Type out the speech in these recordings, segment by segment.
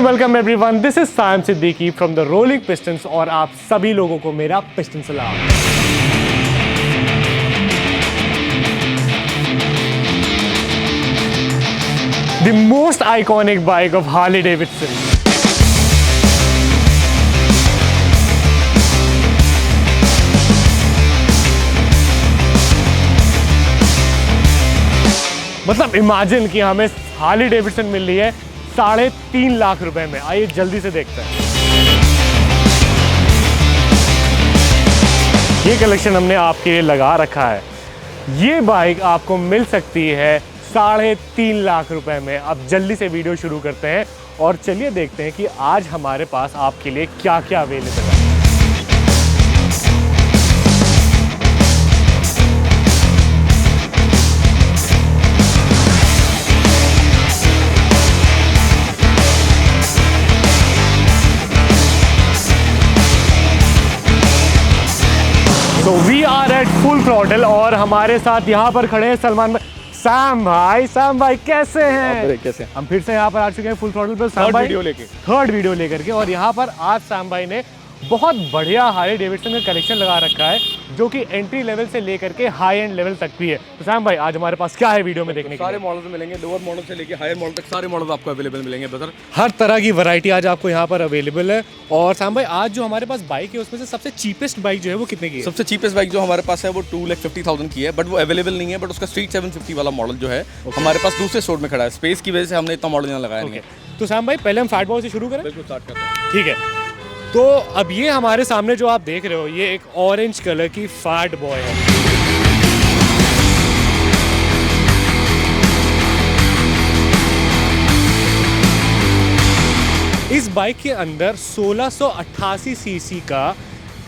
And welcome everyone, this is Saim Siddiqui from the rolling pistons और आप सभी लोगों को मेरा पिस्टन सलाम। The most iconic bike of Harley Davidson. मतलब इमेजिन कि हमें हार्ले डेविडसन मिल रही है 3.5 लाख रुपए में। आइए जल्दी से देखते हैं। ये कलेक्शन हमने आपके लिए लगा रखा है। ये बाइक आपको मिल सकती है 3.5 लाख रुपए में। अब जल्दी से वीडियो शुरू करते हैं और चलिए देखते हैं कि आज हमारे पास आपके लिए क्या क्या अवेलेबल है। तो we are at full throttle और हमारे साथ यहाँ पर खड़े हैं सलमान भाई। सैम भाई कैसे हैं? कैसे? हम फिर से यहाँ पर आ चुके हैं फुल थ्रॉटल पर थर्ड वीडियो लेकर के। और यहाँ पर आज सैम भाई ने बहुत बढ़िया हार्ले डेविडसन का कलेक्शन लगा रखा है जो कि एंट्री लेवल से लेकर के हाई एंड लेवल तक भी है। तो सैम भाई आज हमारे पास क्या है वीडियो में देखने के सारे मॉडल्स मिलेंगे, लोअर मॉडल से लेके हायर मॉडल तक सारे मॉडल्स आपको अवेलेबल मिलेंगे ब्रदर। हर तरह की वैरायटी आज आपको यहाँ पर अवेलेबल है। और सैम भाई आज जो हमारे पास बाइक है उसमें से सबसे चीपेस्ट बाइक जो है वो कितने की है? सबसे चीपेस्ट बाइक जो हमारे पास है वो 2,50,000 की है, बट वो अवेलेबल नहीं है। बट उसका स्ट्रीट 750 वाला मॉडल जो है हमारे पास दूसरे स्टोर में खड़ा है। स्पेस की वजह से हमने इतना मॉडल यहाँ लगाया नहीं है। तो सैम भाई पहले हम फैट बॉय से शुरू करें। बिल्कुल स्टार्ट करते हैं। ठीक है, तो अब ये हमारे सामने जो आप देख रहे हो ये एक ऑरेंज कलर की फैट बॉय है। इस बाइक के अंदर 1688 सीसी का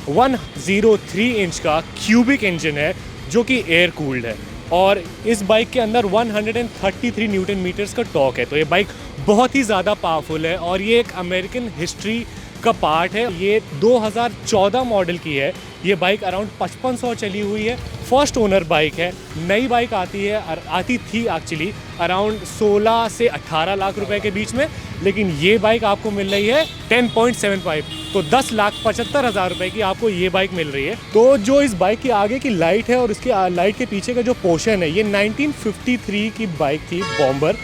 103 इंच का क्यूबिक इंजन है जो कि एयर कूल्ड है। और इस बाइक के अंदर 133 न्यूटन मीटर्स का टॉर्क है। तो ये बाइक बहुत ही ज़्यादा पावरफुल है और ये एक अमेरिकन हिस्ट्री का पार्ट है। ये 2014 मॉडल की है। ये बाइक अराउंड 5500 चली हुई है। फर्स्ट ओनर बाइक है। नई बाइक आती थी एक्चुअली अराउंड 16 से 18 लाख रुपए के बीच में, लेकिन ये बाइक आपको मिल रही है 10.75, तो 10,75,000 रुपए की आपको ये बाइक मिल रही है। तो जो इस बाइक की आगे की लाइट है और इसके लाइट के पीछे का जो पोर्शन है ये 1953 की बाइक थी बॉम्बर,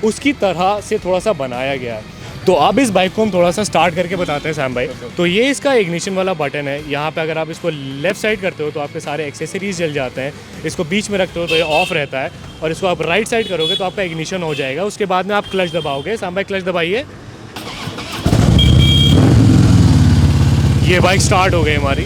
उसकी तरह से थोड़ा सा बनाया गया है। तो अब इस बाइक को हम थोड़ा सा स्टार्ट करके बताते हैं सैम भाई। तो ये इसका इग्निशन वाला बटन है। यहाँ पे अगर आप इसको लेफ्ट साइड करते हो तो आपके सारे एक्सेसरीज जल जाते हैं। इसको बीच में रखते हो तो ये ऑफ रहता है और इसको आप राइट साइड करोगे तो आपका इग्निशन हो जाएगा। उसके बाद में आप क्लच दबाओगे। सैम भाई क्लच दबाइए, ये बाइक स्टार्ट हो गई हमारी।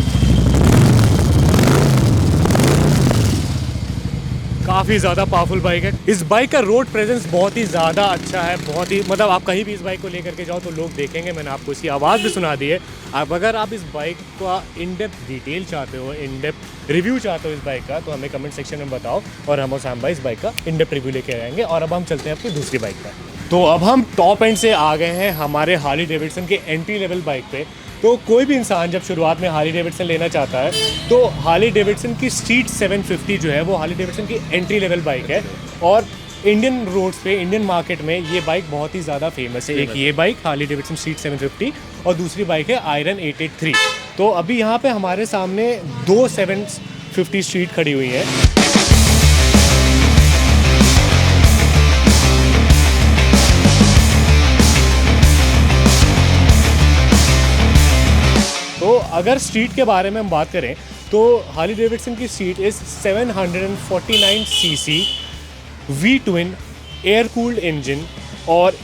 काफ़ी ज़्यादा पावरफुल बाइक है। इस बाइक का रोड प्रेजेंस बहुत ही ज़्यादा अच्छा है। बहुत ही मतलब आप कहीं भी इस बाइक को लेकर के जाओ तो लोग देखेंगे। मैंने आपको इसकी आवाज़ भी सुना दी है। अगर आप इस बाइक का इन डेप्थ डिटेल चाहते हो, इन डेप्थ रिव्यू चाहते हो इस बाइक का, तो हमें कमेंट सेक्शन में बताओ और हम सैम भाई इस बाइक का इन डेप्थ रिव्यू लेके आएंगे। और अब हम चलते हैं अपनी दूसरी बाइक पर। तो अब हम टॉप एंड से आ गए हैं हमारे हार्ले डेविडसन के एंट्री लेवल बाइक पे। तो कोई भी इंसान जब शुरुआत में हार्ले डेविडसन लेना चाहता है तो हार्ले डेविडसन की स्ट्रीट 750 जो है वो हार्ले डेविडसन की एंट्री लेवल बाइक है। और इंडियन रोड्स पे, इंडियन मार्केट में ये बाइक बहुत ही ज़्यादा फेमस है। एक ये बाइक हार्ले डेविडसन स्ट्रीट 750 और दूसरी बाइक है आयरन 883। तो अभी यहाँ पे हमारे सामने 2 750 स्ट्रीट खड़ी हुई है। तो अगर स्ट्रीट के बारे में हम बात करें तो हार्ले डेविडसन की street is 749 CC V twin air cooled engine. और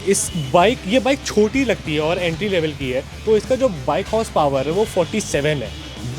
ये बाइक छोटी लगती है और एंट्री लेवल की है, तो इसका जो बाइक हॉर्स पावर है वो 47 है।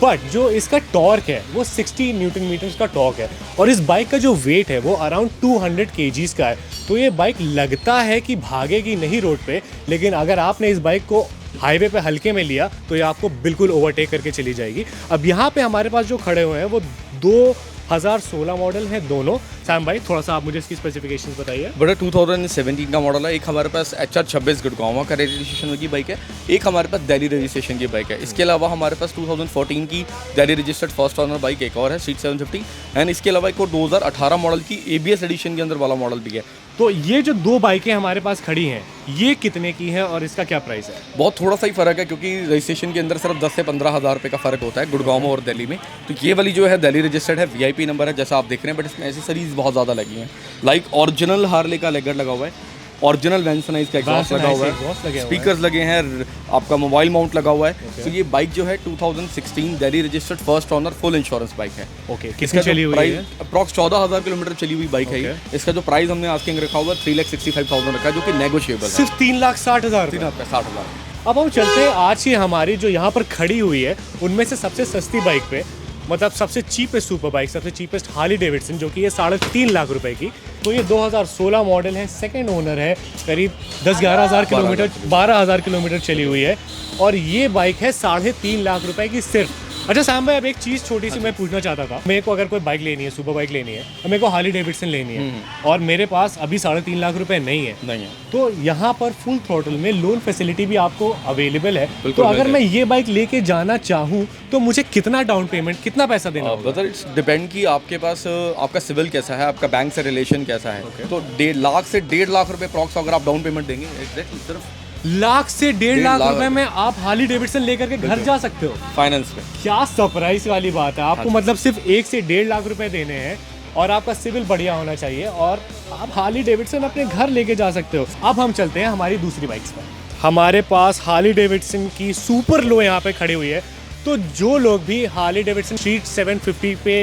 बट जो इसका टॉर्क है वो 60 न्यूटन मीटर्स का टॉर्क है। और इस बाइक का जो वेट है वो अराउंड 200 kgs का है। तो ये बाइक लगता है कि भागेगी नहीं रोड पे, लेकिन अगर आपने इस बाइक को हाईवे पे हल्के में लिया तो ये आपको बिल्कुल ओवरटेक करके चली जाएगी। अब यहाँ पे हमारे पास जो खड़े हुए हैं वो 2016 मॉडल है दोनों। सैम भाई थोड़ा सा आप मुझे इसकी स्पेसिफिकेशंस बताइए। बड़ा 2017 का मॉडल है। एक हमारे पास HR26 गुड़गांव का रजिस्ट्रेशन की बाइक है, एक हमारे पास दिल्ली रजिस्ट्रेशन की बाइक है। इसके अलावा हमारे पास 2014 की Delhi registered first owner bike एक और है स्ट्रीट 750। एंड इसके अलावा एक और 2018 मॉडल की ABS एडिशन के अंदर वाला मॉडल भी है। तो ये जो दो बाइकें हमारे पास खड़ी हैं, ये कितने की है और इसका क्या प्राइस है? बहुत थोड़ा सा ही फ़र्क है, क्योंकि रजिस्ट्रेशन के अंदर सिर्फ 10 से 15 हज़ार रुपये का फ़र्क होता है गुड़गांव और दिल्ली में। तो ये वाली जो है दिल्ली रजिस्टर्ड है, VIP नंबर है जैसा आप देख रहे हैं, बट इसमें एसेसरीज बहुत ज़्यादा लगी हैं। लाइक ओरिजिनल हार्ले का लेगर लगा हुआ है, ओरिजिनल वैंसनाइज का एग्जॉस्ट लगा हुआ है, स्पीकर्स लगे हैं, आपका मोबाइल माउंट लगा हुआ है। तो ये बाइक जो है 2016 Delhi registered first owner full insurance bike है। ओके, किसकी चली हुई है? अप्रॉक्स 14,000 किलोमीटर चली हुई बाइक है ये। इसका जो प्राइस हमने आस्किंग रखा हुआ है 3,65,000 रखा है, जो कि नेगोशिएबल है। सिर्फ 3,60,000? 3,60,000। अब हम चलते हैं आज की हमारी जो यहाँ पर खड़ी हुई है उनमें से सबसे सस्ती बाइक पे, मतलब सबसे चीपेस्ट सुपर बाइक, सबसे चीपेस्ट हार्ली डेविडसन, जो कि ये 3.5 लाख रुपए की। तो ये 2016 मॉडल है, सेकंड ओनर है, करीब 10-11 हज़ार किलोमीटर, 12,000 किलोमीटर चली हुई है, और ये बाइक है 3.5 लाख रुपए की सिर्फ। अच्छा सैम भाई, अब एक चीज़ छोटी सी मैं पूछना चाहता था। मेरे को अगर कोई बाइक लेनी है, सुपर बाइक लेनी है, और मेरे को हार्ली डेविडसन लेनी है, और मेरे पास अभी 3.5 लाख रुपए नहीं है, तो यहाँ पर फुल थ्रॉटल में लोन फैसिलिटी भी आपको अवेलेबल है। तो अगर मैं ये बाइक लेके जाना चाहूँ तो मुझे कितना डाउन पेमेंट, कितना पैसा देना होगा? ब्रदर, इट्स डिपेंड कि आपके पास आपका सिविल कैसा है, आपका बैंक से रिलेशन कैसा है। तो 1.5 लाख से 1.5 लाख रुपए अप्रॉक्स अगर आप डाउन पेमेंट देंगे, सिर्फ लाख से 1.5 लाख रुपए में आप हार्ली डेविडसन लेकर के घर जा सकते हो फाइनेंस पे। क्या सरप्राइज वाली बात है। आपको मतलब सिर्फ 1 से 1.5 लाख रुपए देने हैं और आपका सिविल बढ़िया होना चाहिए और आप हार्ली डेविडसन अपने घर लेके जा सकते हो। अब हम चलते हैं हमारी दूसरी बाइक्स पर। हमारे पास हार्ली डेविडसन की सुपर लो यहाँ पे खड़ी हुई है। तो जो लोग भी हार्ली डेविडसन स्ट्रीट 750 पे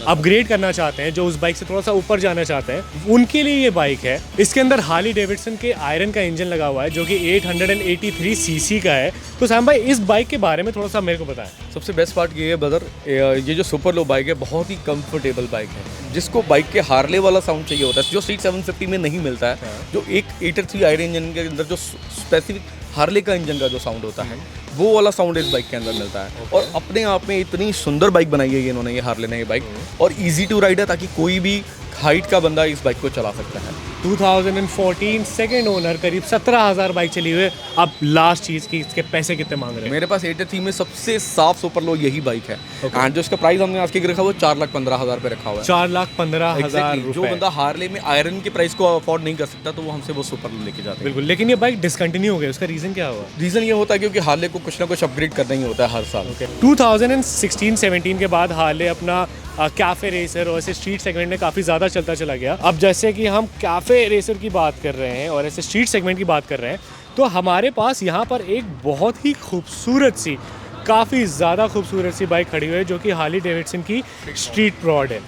अपग्रेड करना चाहते हैं, जो उस बाइक से थोड़ा सा ऊपर जाना चाहते हैं, उनके लिए ये बाइक है। इसके अंदर हार्ली डेविडसन के आयरन का इंजन लगा हुआ है, जो कि 883 सीसी का है। तो सैम भाई, इस बाइक के बारे में थोड़ा सा मेरे को बताएं। सबसे बेस्ट पार्ट ये है ब्रदर, ये जो सुपर लो बाइक है बहुत ही कंफर्टेबल बाइक है। जिसको बाइक के हार्ले वाला साउंड चाहिए होता है, जो स्ट्रीट 750 में नहीं मिलता है, जो एक 883 आयरन इंजन के अंदर जो स्पेसिफिक हार्ले का इंजन का जो साउंड होता है, वो वाला साउंड इस बाइक के अंदर मिलता है। और अपने आप में इतनी सुंदर बाइक बनाई है इन्होंने, ये हार्ले ने ये बाइक, और इजी टू राइड है, ताकि कोई भी हाइट का बंदा इस बाइक को चला सकता है। 2014 सेकेंड ओनर, करीब 17,000 बाइक चली हुई है। अब लास्ट चीज़ की, इसके पैसे कितने मांग रहे हैं? मेरे पास 83 में सबसे साफ सुपर लो यही बाइक है। एंड जो इसका प्राइस हमने आज के रखा हुआ 4,15,000 पे रखा हुआ है। 4,15,000। जो बंदा हार्ले में आयरन के प्राइस को अफोर्ड नहीं कर सकता, तो वो हमसे वो सुपर लो लेके जाते हैं। बिल्कुल, लेकिन ये बाइक डिसकंटिन्यू हो गई, उसका रीज़न क्या हुआ? रीज़न ये होता है क्योंकि हार्ले को कुछ ना कुछ अपग्रेड करना ही होता है हर साल। 2016-17 के बाद हार्ले अपना कैफ़े रेसर और ऐसे स्ट्रीट सेगमेंट में काफ़ी ज़्यादा चलता चला गया। अब जैसे कि हम कैफ़े रेसर की बात कर रहे हैं और ऐसे स्ट्रीट सेगमेंट की बात कर रहे हैं, तो हमारे पास यहाँ पर एक बहुत ही खूबसूरत सी, काफ़ी ज़्यादा खूबसूरत सी बाइक खड़ी हुई है, जो कि हार्ली डेविडसन की स्ट्रीट प्रॉड है।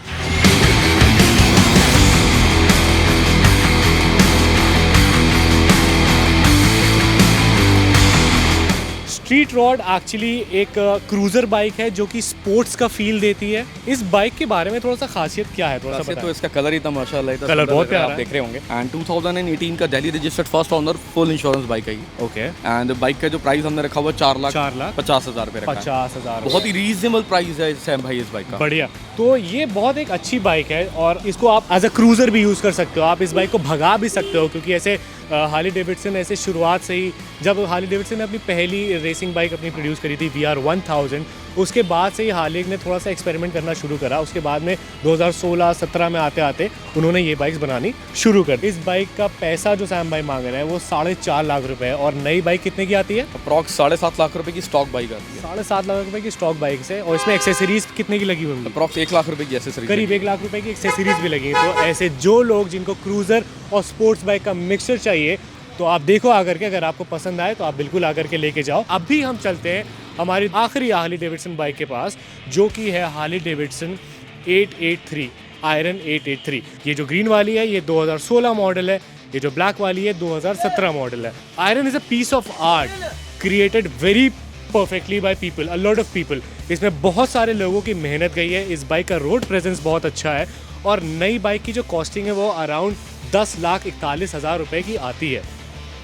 स्ट्रीट रॉड एक्चुअली एक क्रूजर बाइक है जो कि स्पोर्ट्स का फील देती है। इस बाइक के बारे में थोड़ा सा खासियत क्या है, थोड़ा सा बताएं। तो इसका कलर ही था माशाल्लाह, कलर बहुत प्यारा आप देख रहे होंगे। एंड 2018 का Delhi registered first owner full insurance bike है। ओके। एंड बाइक का जो प्राइस हमने रखा हुआ 4,50,000 पे रखा है। 50,000, बहुत ही रीजनेबल प्राइस है सैम भाई इस बाइक का। बढ़िया। तो ये बहुत एक अच्छी बाइक है और इसको आप एज अ क्रूजर भी यूज़ कर सकते हो। आप इस बाइक को भगा भी सकते हो, क्योंकि ऐसे हार्ली डेविडसन ऐसे शुरुआत से ही, जब हार्ली डेविडसन ने अपनी पहली रेसिंग बाइक अपनी प्रोड्यूस करी थी VR1000, उसके बाद से ही हार्ली ने थोड़ा सा एक्सपेरिमेंट करना शुरू करा। उसके बाद में 2016-17 में आते आते उन्होंने ये बाइक्स बनानी शुरू कर दी। इस बाइक का पैसा जो सैम भाई मांग रहे हैं वो 4.5 लाख रुपए है। और नई बाइक कितने की आती है? अप्रॉक्स 7.5 लाख रुपए की स्टॉक बाइक आती है। 7.5 लाख रुपए की स्टॉक बाइक है। और इसमें एक्सेसरीज कितने की लगी हुई? अप्रॉक्स 1 लाख रुपए की एक्सेसरीज, करीब 1 लाख रुपए की एक्सेसरीज भी लगी है। तो ऐसे जो लोग जिनको क्रूजर और स्पोर्ट्स बाइक का मिक्सचर चाहिए, तो आप देखो आकर के, अगर आपको पसंद आए तो आप बिल्कुल आकर के लेके जाओ। अभी हम चलते हैं हमारी आखिरी हार्ली डेविडसन बाइक के पास, जो कि है हार्ली डेविडसन 883 आयरन 883। ये जो ग्रीन वाली है ये 2016 मॉडल है, ये जो ब्लैक वाली है 2017 मॉडल है। Iron is a piece of art created very perfectly by people, a lot of people. इसमें बहुत सारे लोगों की मेहनत गई है। इस बाइक का रोड प्रेजेंस बहुत अच्छा है और नई बाइक की जो कॉस्टिंग है वो अराउंड 10,41,000 रुपए की आती है।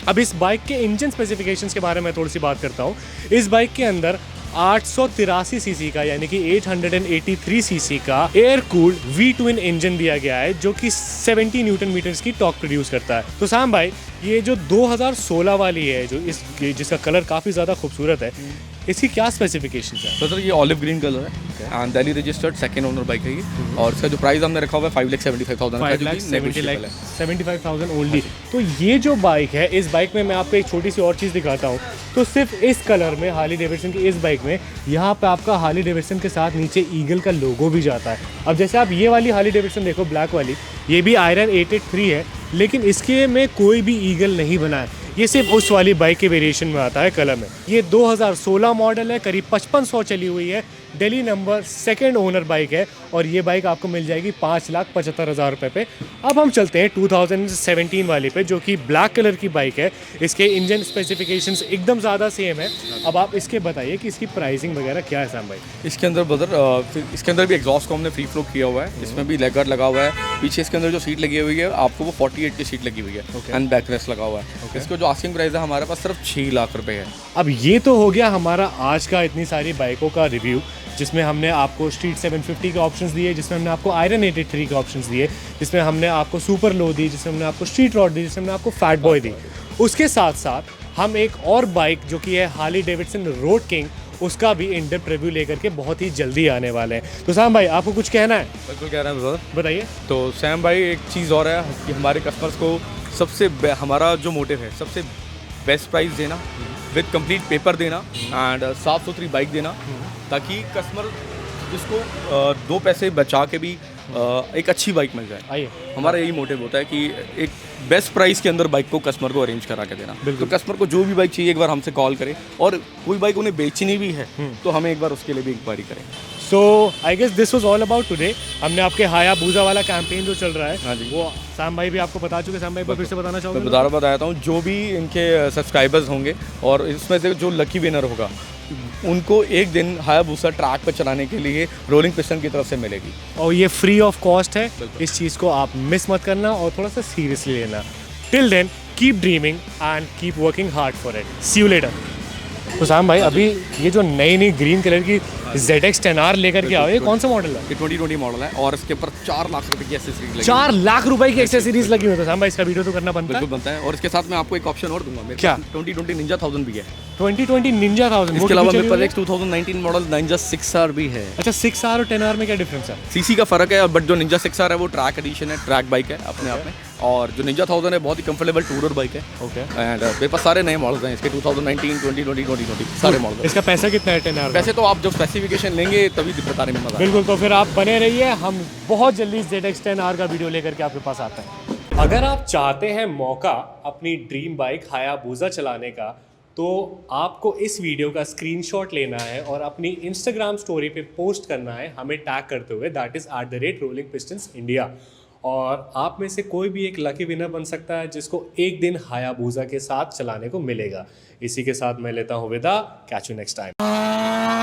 अब इस बाइक के इंजन स्पेसिफिकेशंस के बारे में थोड़ी सी बात करता हूँ। इस बाइक के अंदर 883 सीसी का, यानी कि 883 सीसी का air cooled V twin engine दिया गया है, जो कि 70 न्यूटन मीटर्स की टॉर्क प्रोड्यूस करता है। तो सैम भाई, ये जो 2016 वाली है, जो जिसका कलर काफ़ी ज़्यादा खूबसूरत है, इसकी क्या स्पेसिफिकेशंस है? तो सर ये ऑलिव ग्रीन कलर है and Delhi registered second owner bike है ये, और इसका जो प्राइस हमने रखा हुआ है 5,75,000 75,000 ओनली। तो ये जो बाइक है, इस बाइक में मैं आपको एक छोटी सी और चीज़ दिखाता हूँ। तो सिर्फ इस कलर में हार्ली डेविडसन की इस बाइक में यहाँ पे आपका हार्ली डेविडसन के साथ नीचे ईगल का लोगो भी जाता है। अब जैसे आप ये वाली हार्ली डेविडसन देखो, ब्लैक वाली, ये भी आयरन 883 है, लेकिन इसके में कोई भी ईगल नहीं बना है। ये सिर्फ उस वाली बाइक के वेरिएशन में आता है कलर में। ये 2016 मॉडल है, करीब 5500 चली हुई है, Delhi number, second owner bike है, और ये बाइक आपको मिल जाएगी 5,75,000 रुपये पे। अब हम चलते हैं 2017 वाली पे, जो कि ब्लैक कलर की बाइक है। इसके इंजन स्पेसिफिकेशंस एकदम ज़्यादा सेम है। अब आप इसके बताइए कि इसकी प्राइसिंग वगैरह क्या है सैम भाई? इसके अंदर ब्रदर इसके अंदर भी एग्जॉस्ट को हमने फ्री फ्लो किया हुआ है, इसमें भी लेगर लगा हुआ है। पीछे इसके अंदर जो सीट लगी हुई है आपको वो 48 की सीट लगी हुई है एंड बैक रेस्ट लगा हुआ है। इसको जो आस्किंग प्राइस है हमारे पास सिर्फ 6 लाख रुपए है। अब ये तो हो गया हमारा आज का इतनी सारी बाइकों का रिव्यू, जिसमें हमने आपको स्ट्रीट 750 के ऑप्शंस दिए, जिसमें हमने आपको आयरन 83 के ऑप्शंस दिए, जिसमें हमने आपको सुपर लो दी, जिसमें हमने आपको स्ट्रीट रॉड दी, जिसमें हमने आपको फैट बॉय दी। उसके साथ साथ हम एक और बाइक जो कि है हार्ली डेविडसन रोड किंग, उसका भी इन डेप्थ रिव्यू लेकर के बहुत ही जल्दी आने वाले हैं। तो सैम भाई, आपको कुछ कहना है? बिल्कुल कह रहे हैं ब्रदर, बताइए। तो सैम भाई एक चीज़ और है कि हमारे कस्टमर्स को हमारा जो मोटिव है सबसे बेस्ट प्राइस देना, विद कंप्लीट पेपर देना एंड साफ़ सुथरी बाइक देना, ताकि कस्टमर जिसको 2 पैसे बचा के भी एक अच्छी बाइक मिल जाए। आइए, हमारा यही मोटिव होता है कि एक बेस्ट प्राइस के अंदर बाइक को कस्टमर को अरेंज करा के देना। तो कस्टमर को जो भी बाइक चाहिए एक बार हमसे कॉल करें, और कोई बाइक उन्हें बेचनी भी है तो हमें एक बार उसके लिए भी इंक्वायरी करें। So I guess this was all about today. हमने आपके हायाबुसा वाला कैंपेन जो चल रहा है, हाँ जी, वो सैम भाई भी आपको बता चुके। सैम भाई फिर से बताना चाहोगे? मैं बताता हूँ, जो भी इनके सब्सक्राइबर्स होंगे और इसमें से जो लकी विनर होगा उनको एक दिन हायाबुसा ट्रैक पर चलाने के लिए रोलिंग पिस्टन की तरफ से मिलेगी, और ये फ्री ऑफ कॉस्ट है। इस चीज़ को आप मिस मत करना और थोड़ा सा सीरियसली लेना। Till then, keep dreaming and keep working hard for it. See you later. तो सैम भाई, अभी ये जो नई ग्रीन कलर की ZX 10R लेकर के आओ, ये कौन सा मॉडल है? ये 2020 मॉडल है, और इसके ऊपर 4 लाख रुपए की एक्सेसरीज लगी। 4 लाख रुपए की एक्सेसरीज लगी हुई है। तो सैम भाई, इसका वीडियो तो करना बनता है। बिल्कुल बनता है, और इसके साथ मैं आपको एक ऑप्शन और दूंगा। मेरे क्या? 2020 निंजा 1000 भी है। 2020 निंजा 1000। इसके अलावा मेरे पास एक 2019 मॉडल निंजा 6R भी है। अच्छा, 6R और 10R में क्या डिफरेंस है? सीसी का फर्क है, बट जो निंजा 6R है वो ट्रैक एडिशन है, ट्रैक बाइक है अपने आप में, और जो निंजा 1000 है बहुत ही कंफर्टेबल टूरर बाइक है। ओके। एंड मेरे पास सारे नए मॉडल्स हैं इसके, 2019, 2020, 2020 सारे मॉडल। इसका पैसा कितना है 10R? वैसे तो आप जब स्पेसिफिकेशन लेंगे तभी बताने में मजा। बिल्कुल, तो फिर आप बने रहिए, हम बहुत जल्दी ZX 10R का वीडियो लेकर के आपके पास आते हैं। अगर आप चाहते हैं मौका अपनी ड्रीम बाइक हायाबुसा चलाने का, तो आपको इस वीडियो का स्क्रीनशॉट लेना है और अपनी इंस्टाग्राम स्टोरी पे पोस्ट करना है, हमें टैग करते हुए, दैट इज़ @RollingPistonsIndia। और आप में से कोई भी एक लकी विनर बन सकता है, जिसको एक दिन हायाबुसा के साथ चलाने को मिलेगा। इसी के साथ मैं लेता हूँ विदा। Catch you next time.